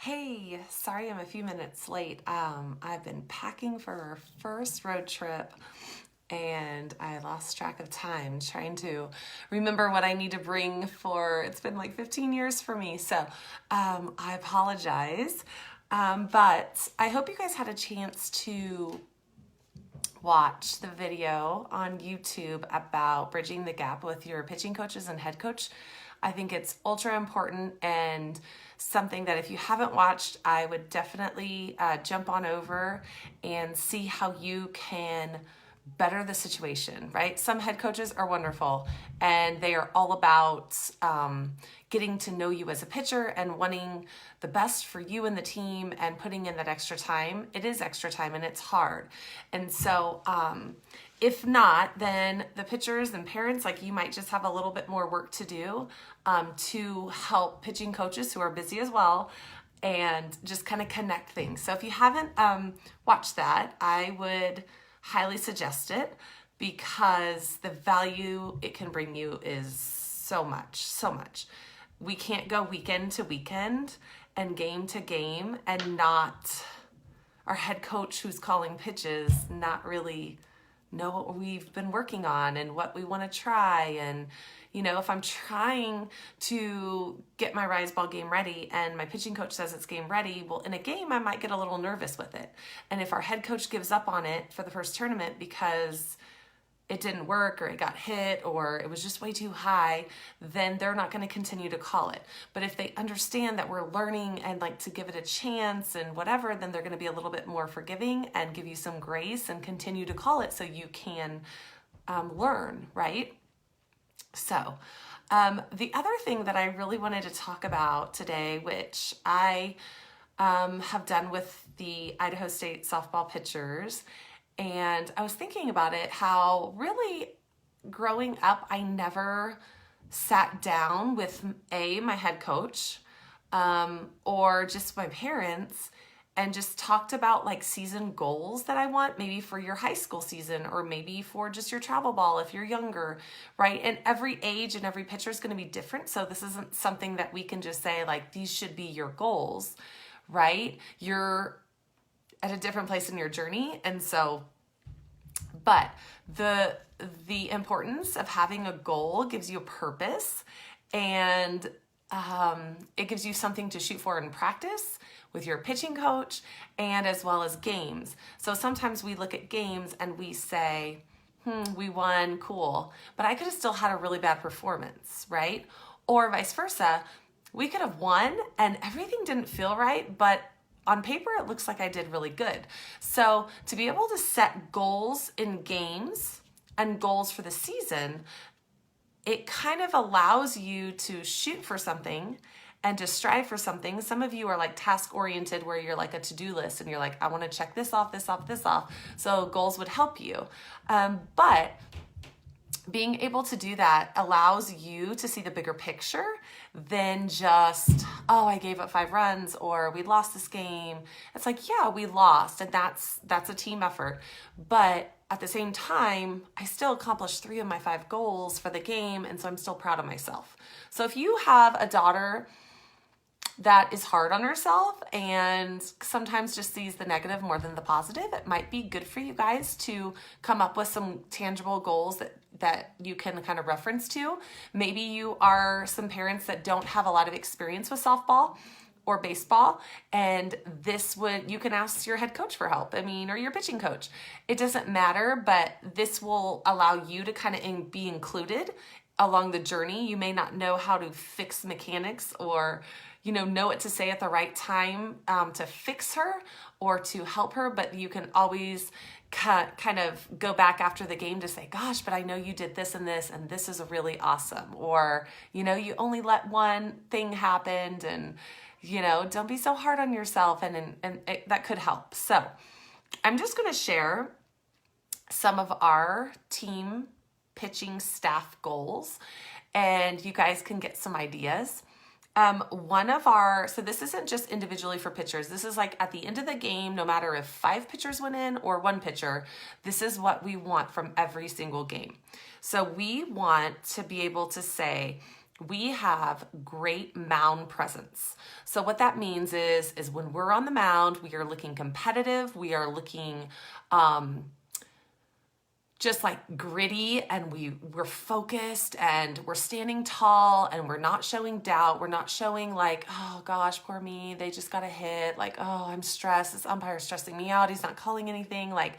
Hey, sorry I'm a few minutes late. I've been packing for our first road trip and I lost track of time trying to remember what I need to bring for, it's been like 15 years for me, so I apologize. But I hope you guys had a chance to watch the video on YouTube about bridging the gap with your pitching coaches and head coach. I think it's ultra important and something that if you haven't watched, I would definitely jump on over and see how you can better the situation, right? Some head coaches are wonderful and they are all about getting to know you as a pitcher and wanting the best for you and the team and putting in that extra time. It is extra time and it's hard. And so if not, then the pitchers and parents, like you might just have a little bit more work to do to help pitching coaches who are busy as well and just kind of connect things. So if you haven't watched that, I would highly suggest it because the value it can bring you is so much, so much. We can't go weekend to weekend and game to game and not our head coach who's calling pitches not really know what we've been working on and what we want to try. And you know, if I'm trying to get my rise ball game ready and my pitching coach says it's game ready, well, in a game, I might get a little nervous with it. And if our head coach gives up on it for the first tournament because it didn't work or it got hit or it was just way too high, then they're not going to continue to call it. But if they understand that we're learning and like to give it a chance and whatever, then they're going to be a little bit more forgiving and give you some grace and continue to call it so you can learn, right? So the other thing that I really wanted to talk about today, which I have done with the Idaho State softball pitchers, and I was thinking about it, how really growing up, I never sat down with my head coach or just my parents and just talked about like season goals that I want, maybe for your high school season or maybe for just your travel ball if you're younger, right? And every age and every pitcher is going to be different. So this isn't something that we can just say like, these should be your goals, right? You're at a different place in your journey. And so, but the importance of having a goal gives you a purpose and it gives you something to shoot for in practice with your pitching coach and as well as games. So sometimes we look at games and we say, we won, cool, but I could have still had a really bad performance, right? Or vice versa. We could have won and everything didn't feel right, but on paper, it looks like I did really good. So to be able to set goals in games and goals for the season, it kind of allows you to shoot for something and to strive for something. Some of you are like task oriented where you're like a to-do list and you're like, I want to check this off, this off, this off. So goals would help you. But being able to do that allows you to see the bigger picture than just, oh, I gave up 5 runs or we lost this game. It's like, yeah, we lost and that's a team effort. But at the same time, I still accomplished 3 of my 5 goals for the game. And so I'm still proud of myself. So if you have a daughter that is hard on herself and sometimes just sees the negative more than the positive, it might be good for you guys to come up with some tangible goals that you can kind of reference to. Maybe you are some parents that don't have a lot of experience with softball or baseball, and you can ask your head coach for help, or your pitching coach. It doesn't matter, but this will allow you to kind of be included along the journey. You may not know how to fix mechanics or know what to say at the right time to fix her or to help her, but you can always kind of go back after the game to say, gosh, but I know you did this and this is really awesome. Or, you only let one thing happen and, don't be so hard on yourself and that could help. So I'm just going to share some of our team pitching staff goals and you guys can get some ideas. So this isn't just individually for pitchers. This is like at the end of the game, no matter if 5 pitchers went in or 1 pitcher, this is what we want from every single game. So we want to be able to say, we have great mound presence. So what that means is when we're on the mound, we are looking competitive, we are looking just like gritty, and we're focused, and we're standing tall, and we're not showing doubt. We're not showing like, oh gosh, poor me, they just got a hit. Like, oh, I'm stressed. This umpire's stressing me out. He's not calling anything. Like,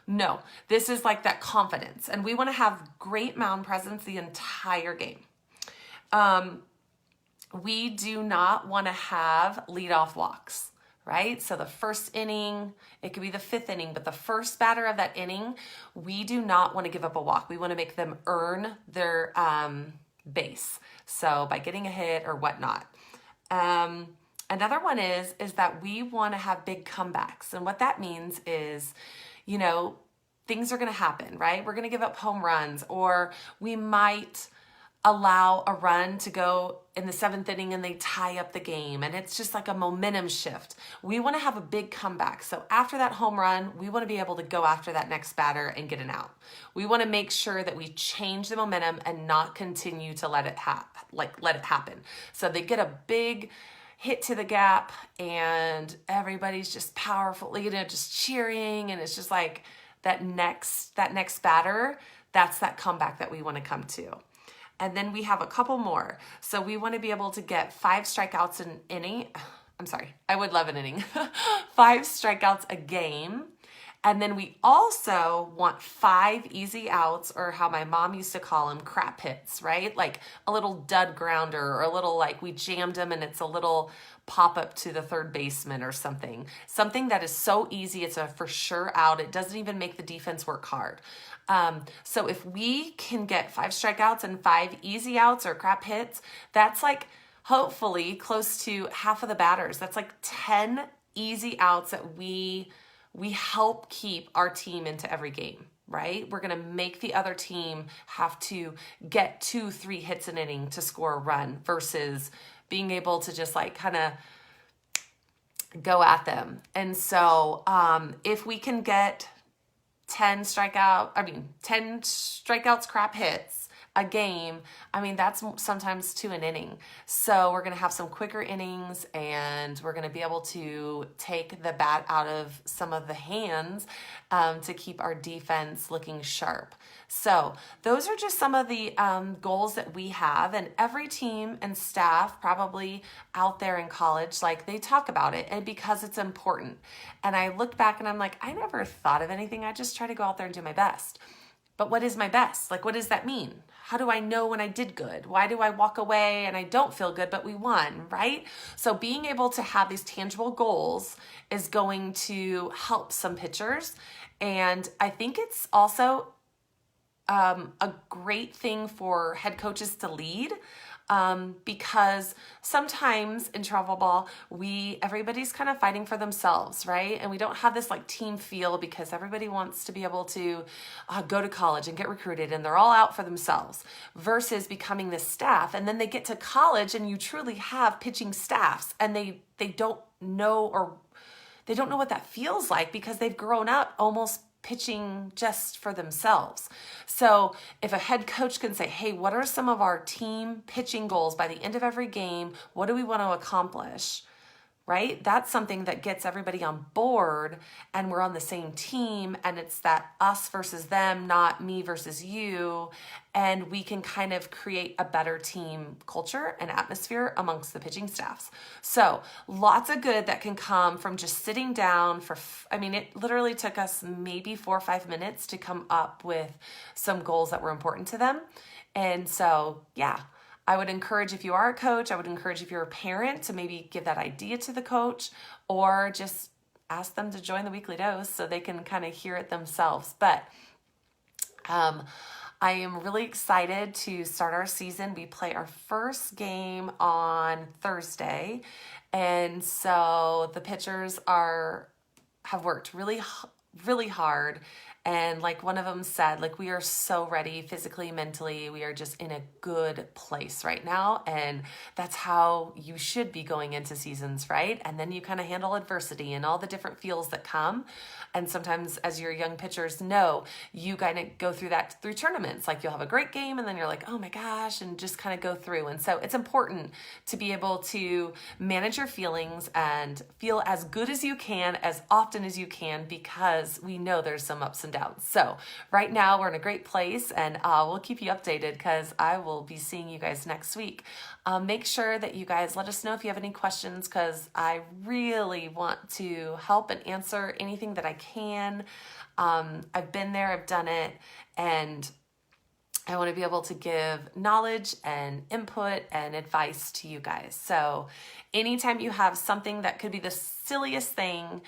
no, this is like that confidence. And we want to have great mound presence the entire game. We do not want to have leadoff walks, right? So the first inning, it could be the 5th inning, but the first batter of that inning, we do not want to give up a walk. We want to make them earn their base. So by getting a hit or whatnot. Another one is that we want to have big comebacks. And what that means is, things are going to happen, right? We're going to give up home runs, or we might allow a run to go in the 7th inning and they tie up the game, and it's just like a momentum shift. We want to have a big comeback. So after that home run, we want to be able to go after that next batter and get an out. We want to make sure that we change the momentum and not continue to let it happen. So they get a big hit to the gap and everybody's just powerful, just cheering, and it's just like that next batter, that's that comeback that we want to come to. And then we have a couple more. So we want to be able to get 5 strikeouts an inning. I'm sorry, I would love an inning. 5 strikeouts a game. And then we also want 5 easy outs, or how my mom used to call them, crap hits, right? Like a little dud grounder, or a little like we jammed them and it's a little pop up to the third baseman or something. Something that is so easy, it's a for sure out. It doesn't even make the defense work hard. So if we can get 5 strikeouts and 5 easy outs or crap hits, that's like hopefully close to half of the batters. That's like 10 easy outs that we help keep our team into every game, right? We're going to make the other team have to get 2-3 hits an inning to score a run, versus being able to just like kind of go at them. And so if we can get 10 strikeouts, crap hits a game, that's sometimes 2 an inning. So we're going to have some quicker innings, and we're going to be able to take the bat out of some of the hands to keep our defense looking sharp. So those are just some of the goals that we have, and every team and staff probably out there in college, like they talk about it, and because it's important. And I looked back and I'm like, I never thought of anything. I just try to go out there and do my best. But what is my best? Like, what does that mean? How do I know when I did good? Why do I walk away and I don't feel good, but we won, right? So being able to have these tangible goals is going to help some pitchers. And I think it's also a great thing for head coaches to lead, because sometimes in travel ball, everybody's kind of fighting for themselves, right? And we don't have this like team feel, because everybody wants to be able to go to college and get recruited, and they're all out for themselves, versus becoming this staff. And then they get to college and you truly have pitching staffs, and they don't know, or they don't know what that feels like, because they've grown up almost pitching just for themselves. So if a head coach can say, hey, what are some of our team pitching goals by the end of every game? What do we want to accomplish? Right? That's something that gets everybody on board, and we're on the same team, and it's that us versus them, not me versus you. And we can kind of create a better team culture and atmosphere amongst the pitching staffs. So lots of good that can come from just sitting down it literally took us maybe 4 or 5 minutes to come up with some goals that were important to them. And so, yeah. I would encourage, if you are a coach, I would encourage if you're a parent to maybe give that idea to the coach, or just ask them to join the weekly dose so they can kind of hear it themselves. But I am really excited to start our season. We play our first game on Thursday. And so the pitchers have worked really, really hard, And like one of them said, like, we are so ready physically, mentally. We are just in a good place right now. And that's how you should be going into seasons, right? And then you kind of handle adversity and all the different feels that come. And sometimes, as your young pitchers know, you kind of go through that through tournaments. Like, you'll have a great game and then you're like, oh my gosh, and just kind of go through. And so it's important to be able to manage your feelings and feel as good as you can, as often as you can, because we know there's some ups and downs. So right now we're in a great place, and we'll keep you updated because I will be seeing you guys next week. Make sure that you guys let us know if you have any questions, because I really want to help and answer anything that I can. I've been there, I've done it, and I want to be able to give knowledge and input and advice to you guys. So anytime you have something that could be the silliest thing,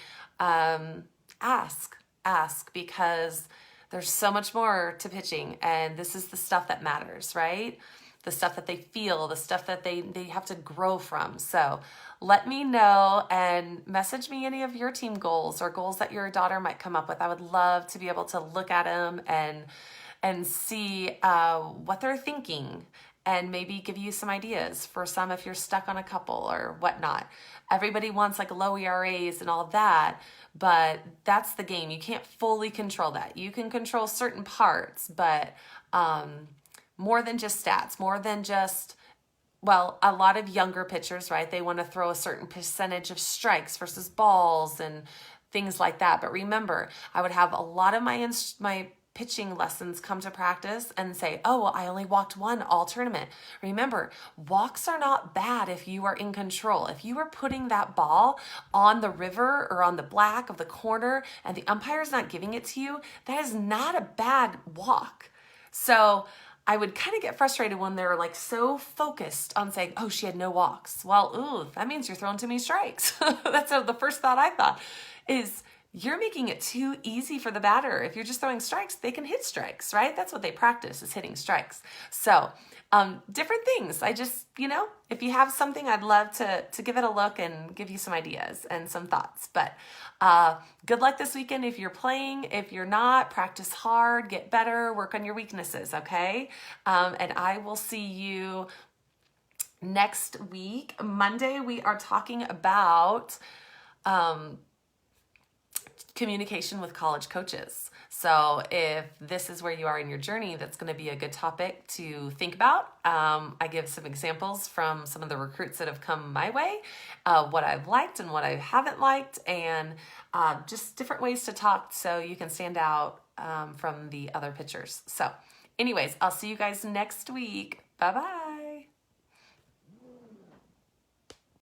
ask, because there's so much more to pitching, and this is the stuff that matters, right? The stuff that they feel, the stuff that they have to grow from. So let me know and message me any of your team goals or goals that your daughter might come up with. I would love to be able to look at them and see what they're thinking, and maybe give you some ideas for some if you're stuck on a couple or whatnot. Everybody wants like low ERAs and all that, but that's the game. You can't fully control that. You can control certain parts, but more than just stats, more than just, well, a lot of younger pitchers, right? They want to throw a certain percentage of strikes versus balls and things like that. But remember, I would have a lot of my pitching lessons come to practice and say, oh, well, I only walked one all tournament. Remember, walks are not bad if you are in control. If you are putting that ball on the river or on the black of the corner and the umpire is not giving it to you, that is not a bad walk. So I would kind of get frustrated when they're like so focused on saying, oh, she had no walks. Well, ooh, that means you're throwing too many strikes. That's the first thought I thought is, you're making it too easy for the batter. If you're just throwing strikes, they can hit strikes, right? That's what they practice, is hitting strikes. So different things. I just, if you have something, I'd love to give it a look and give you some ideas and some thoughts. But good luck this weekend if you're playing. If you're not, practice hard, get better, work on your weaknesses, okay? And I will see you next week. Monday, we are talking about communication with college coaches. So if this is where you are in your journey, that's going to be a good topic to think about. I give some examples from some of the recruits that have come my way, what I've liked and what I haven't liked, and just different ways to talk so you can stand out from the other pitchers. So anyways, I'll see you guys next week. Bye-bye.